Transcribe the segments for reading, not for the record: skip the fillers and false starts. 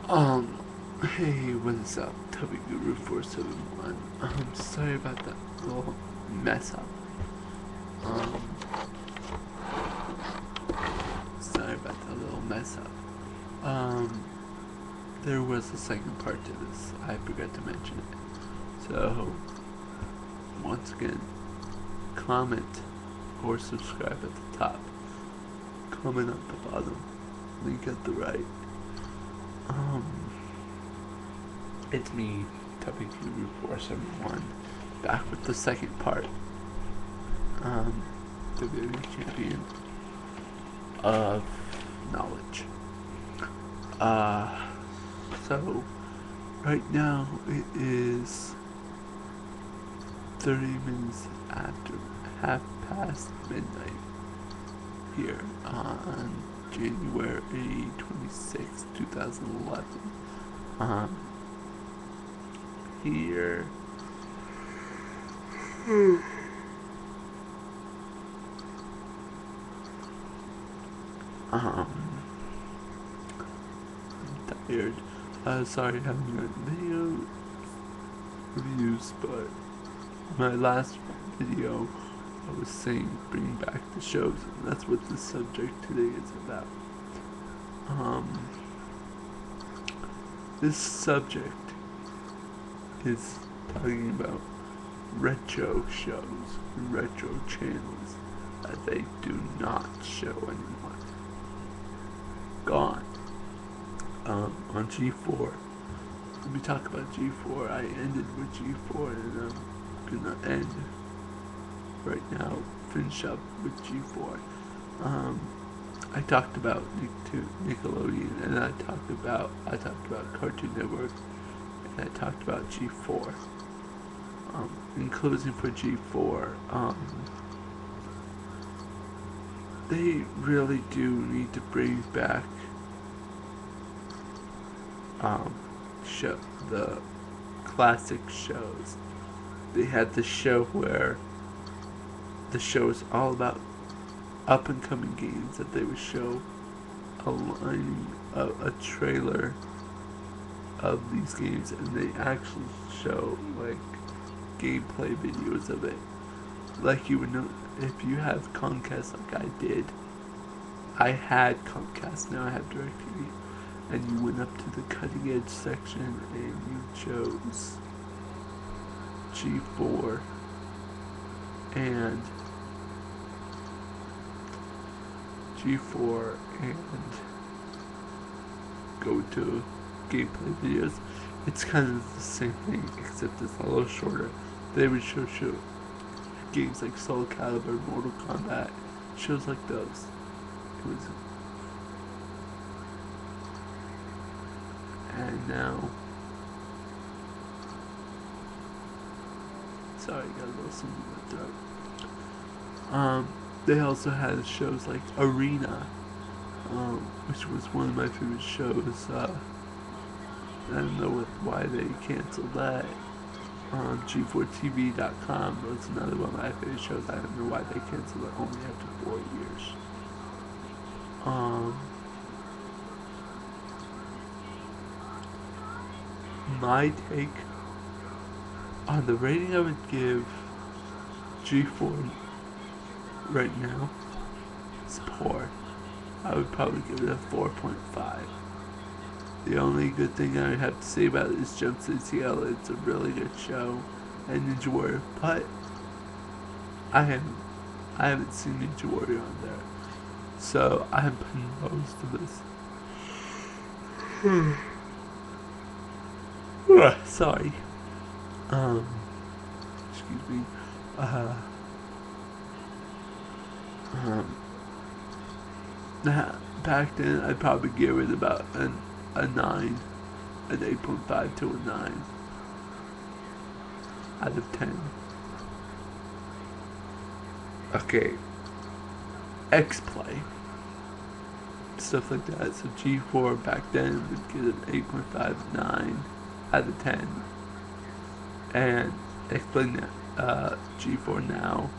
Um, hey, what's up, Tubby Guru 471? Sorry about that little mess up. Um, Sorry about that little mess up. There was a second part to this. I forgot to mention it. So, once again, comment or subscribe at the top. Comment at the bottom. Link at the right. Um, it's me, Tubby Guru 471, back with the second part. The very champion of knowledge. So right now it is 30 minutes after half past midnight here on January 26, 2011. Here. I'm tired. Sorry I haven't done video reviews, but my last video I was saying bring back the shows, and that's what this subject today is about. This subject is talking about retro shows, retro channels that they do not show anymore. Gone. On G4. Let me talk about G4. I ended with G4 and I'm gonna end right now, finish up with G4. I talked about Nickelodeon, and I talked about Cartoon Network, and I talked about G4. In closing for G4, they really do need to bring back the classic shows. They had the show where the show was all about up and coming games that they would show a trailer of these games, and they actually show like gameplay videos of it. Like you would know if you have Comcast like I did. I had Comcast, now I have DirecTV, and you went up to the cutting edge section and you chose G4 and go to gameplay videos. It's kind of the same thing, except it's a little shorter. They would show games like Soul Calibur, Mortal Kombat, shows like those. It was, and now, sorry, got a little something in my throat. They also had shows like Arena, which was one of my favorite shows. I don't know why they canceled that. G4TV.com was another one of my favorite shows. I don't know why they canceled it only after 4 years. My take on the rating I would give G4 right now is poor. I would probably give it a 4.5. The only good thing I have to say about it is Jump City CL. It's a really good show, and Ninja Warrior, but I haven't seen Ninja Warrior on there, so I'm putting most of this. Sorry. Excuse me. Back then, I'd probably give it about a 9, an 8.5 to a 9 out of 10. Okay, X-Play, stuff like that. So G4 back then would get an 8.5, 9 out of 10, and X-Play G4 now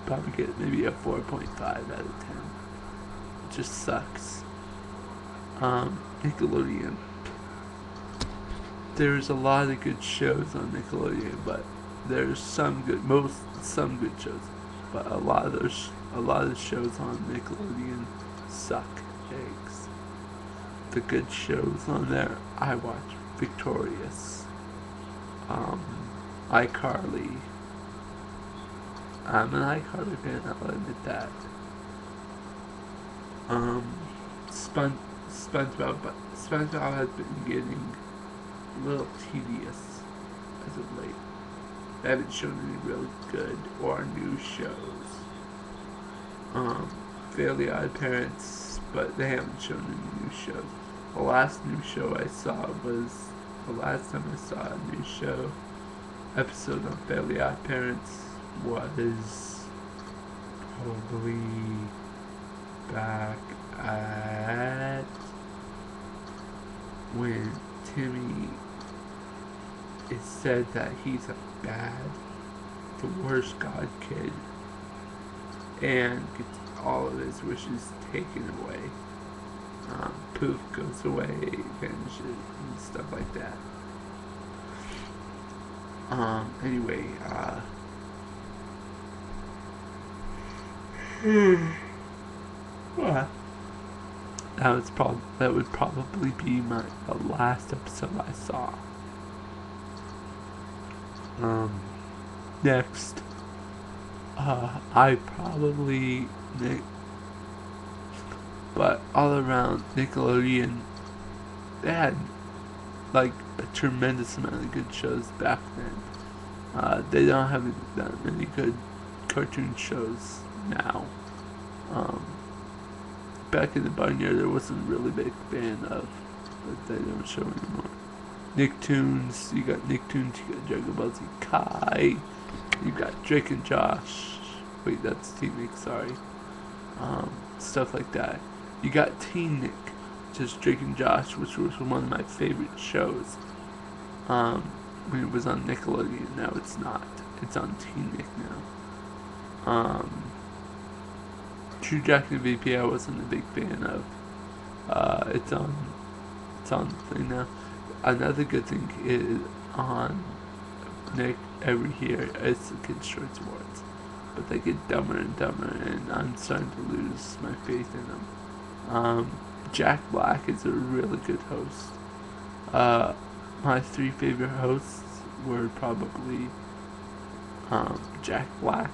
probably get maybe a 4.5 out of 10. It just sucks. Nickelodeon. there's a lot of good shows on Nickelodeon, but there's some good shows, but a lot of the shows on Nickelodeon suck eggs. The good shows on there, I watch Victorious, iCarly. I'm an iCarly fan, I'll admit that. SpongeBob, but SpongeBob has been getting a little tedious as of late. They haven't shown any really good or new shows. Fairly Odd Parents, but they haven't shown any new shows. The last new show I saw was the last time I saw a new show episode on Fairly Odd Parents was probably back at when Timmy it said that he's a bad, the worst god kid, and gets all of his wishes taken away. Poof goes away, vanishes, and stuff like that. Anyway, what? That would probably be the last episode I saw. Next, I probably but all around Nickelodeon, they had like a tremendous amount of good shows back then. They don't have that many good cartoon shows now. Back in the Barnyard, there wasn't a really big fan of, but they don't show anymore. Nicktoons, you got Nicktoons, you got Dragon Ball Z Kai, you got Drake and Josh. Wait, that's Teen Nick, sorry. Stuff like that. You got Teen Nick, just Drake and Josh, which was one of my favorite shows. When it was on Nickelodeon, now it's not. It's on Teen Nick now. True Jack and VP, I wasn't a big fan of. It's on the thing now. Another good thing is on Nick every year is the Kids' Choice Awards, but they get dumber and dumber, and I'm starting to lose my faith in them. Jack Black is a really good host. My three favorite hosts were probably Jack Black.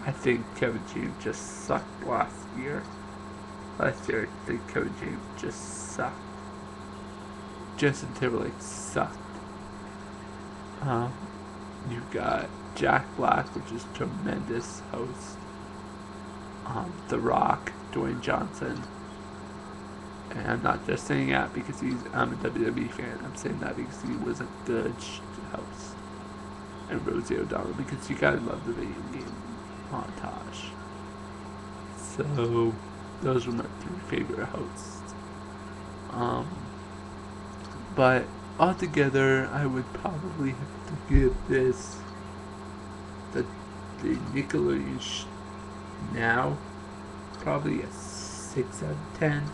I think Kevin James just sucked last year. Last year, I think Kevin James just sucked. Justin Timberlake sucked. You've got Jack Black, which is tremendous host. The Rock, Dwayne Johnson. And I'm not just saying that because I'm a WWE fan. I'm saying that because he was a good host. And Rosie O'Donnell, because you gotta love the video game montage. So, those were my three favorite hosts. But altogether, I would probably have to give this the Nickelodeon now probably a 6 out of 10.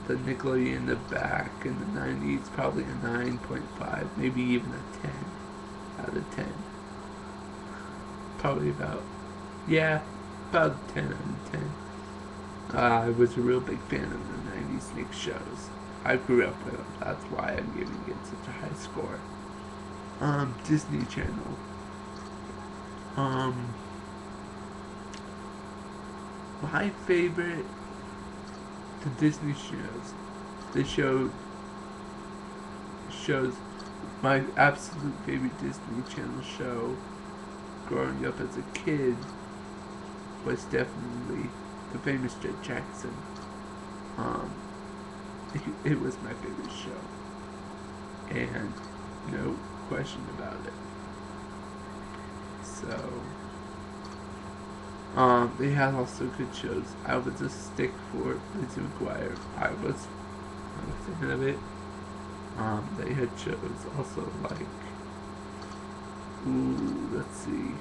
The Nickelodeon in the back in the 90s probably a 9.5, maybe even a 10 out of 10. Probably about 10 out of 10. I was a real big fan of the 90s Nick shows. I grew up with them, that's why I'm giving it such a high score. Disney Channel. My favorite, the Disney shows, my absolute favorite Disney Channel show growing up as a kid was definitely The Famous Judge Jackson. It was my favorite show, and no question about it. So, they had also good shows. I was a stick for Lizzie McGuire. I was a fan of it. They had shows also like, let's see,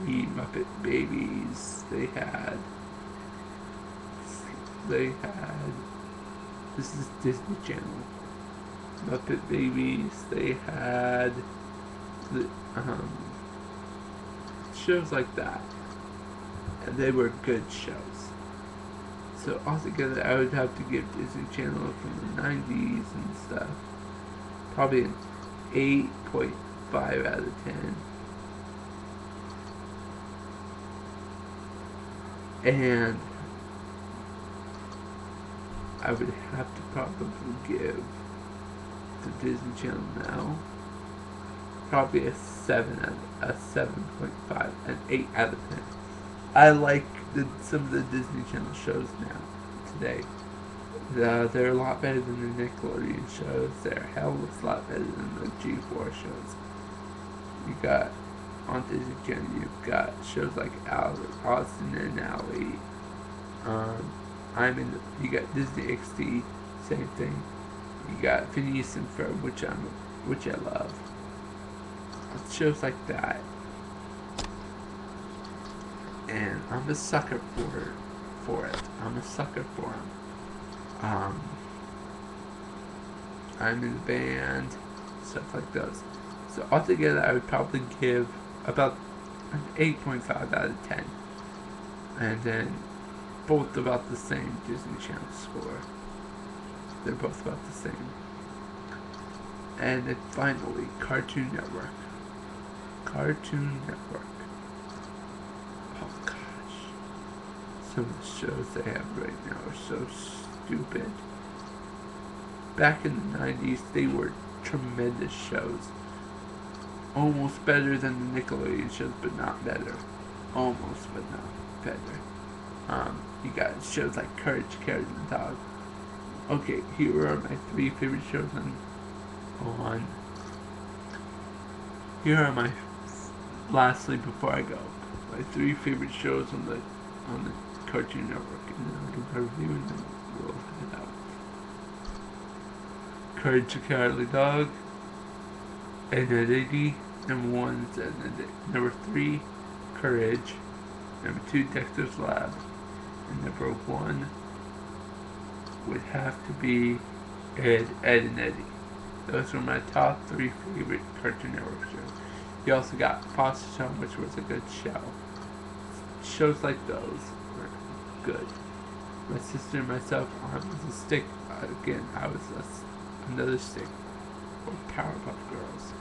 the Muppet Babies. They had This is Disney Channel. Muppet Babies. They had the, shows like that, and they were good shows. So altogether, I would have to give Disney Channel from the 90s and stuff probably an 8.5 out of 10. And I would have to probably give the Disney Channel now probably a 7.5, an 8 out of 10. I like some of the Disney Channel shows now, today. They're a lot better than the Nickelodeon shows. They're a hell of a lot better than the G4 shows. You got, on Disney Channel, you've got shows like Austin and Ally. You got Disney XD, same thing. You got Phineas and Ferb, which I love. Shows like that. And I'm a sucker for it. I'm a sucker for them. I'm in the band, stuff like those. So altogether, I would probably give about an 8.5 out of 10. And then both about the same Disney Channel score. They're both about the same. And then finally, Cartoon Network. Cartoon Network. Oh gosh. Some of the shows they have right now are so stupid. Back in the 90s, they were tremendous shows. Almost better than the Nickelodeon shows, but not better. Almost, but not better. You got shows like Courage the Cowardly Dog. Okay, here are my 3 favorite shows on. Here are my, lastly before I go, my 3 favorite shows on the Cartoon Network, and then I'll give a review and then we'll head out. Courage the Cowardly Dog, Ed, Edd n Eddy. Number 1 is Ed, Edd n Eddy. Number 3, Courage. Number 2, Dexter's Lab. And number 1 would have to be Ed, Edd n Eddy. Those were my top 3 favorite Cartoon Network shows. You also got Foster Town, which was a good show. Shows like those were good. My sister and myself, I was a stick. Again, I was another stick. Or Powerpuff Girls.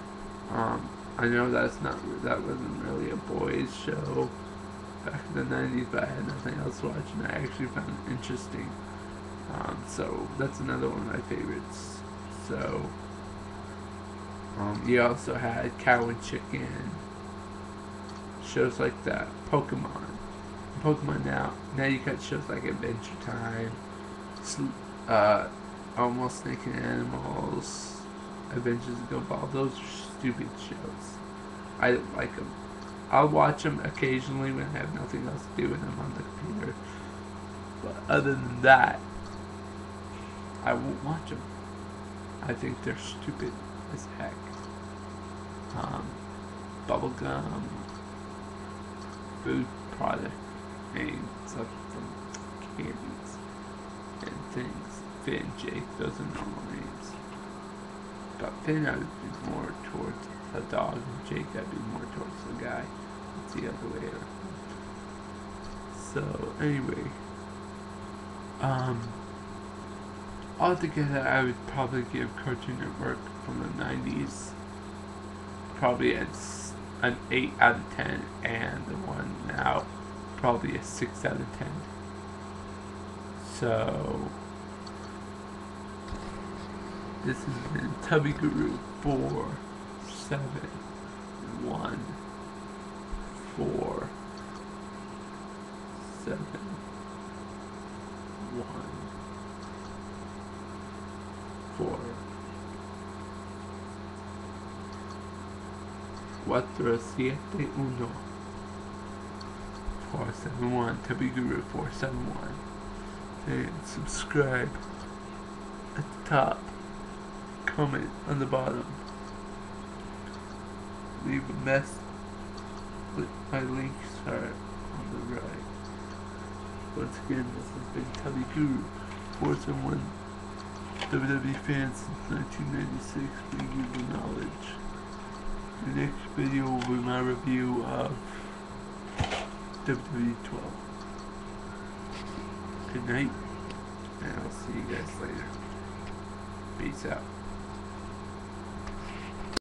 I know that wasn't really a boys show back in the 90s, but I had nothing else to watch, and I actually found it interesting. So that's another one of my favorites. So, you also had Cow and Chicken, shows like that. Pokemon now you got shows like Adventure Time, Almost Snake and Animals, Adventures of Gumball. Those are stupid shows. I don't like them. I'll watch them occasionally when I have nothing else to do when I'm on the computer. But other than that, I won't watch them. I think they're stupid as heck. Bubblegum, food product names of from candies and things. Finn, Jake, those are normal names. But Finn, I would be more towards a dog, and Jake, I'd be more towards the guy. It's the other way around. So, anyway. Altogether, I would probably give Cartoon Network from the 90s probably an 8 out of 10, and the one now probably a 6 out of 10. So, this has been Tubby Guru 471. 471. 471. Tubby Guru 471. And subscribe at the top. Comment on the bottom. Leave a mess. My links are on the right. Once again, this has been Tubby Guru 471. WWE fans since 1996, bringing you the knowledge. The next video will be my review of WWE 12. Good night, and I'll see you guys later. Peace out.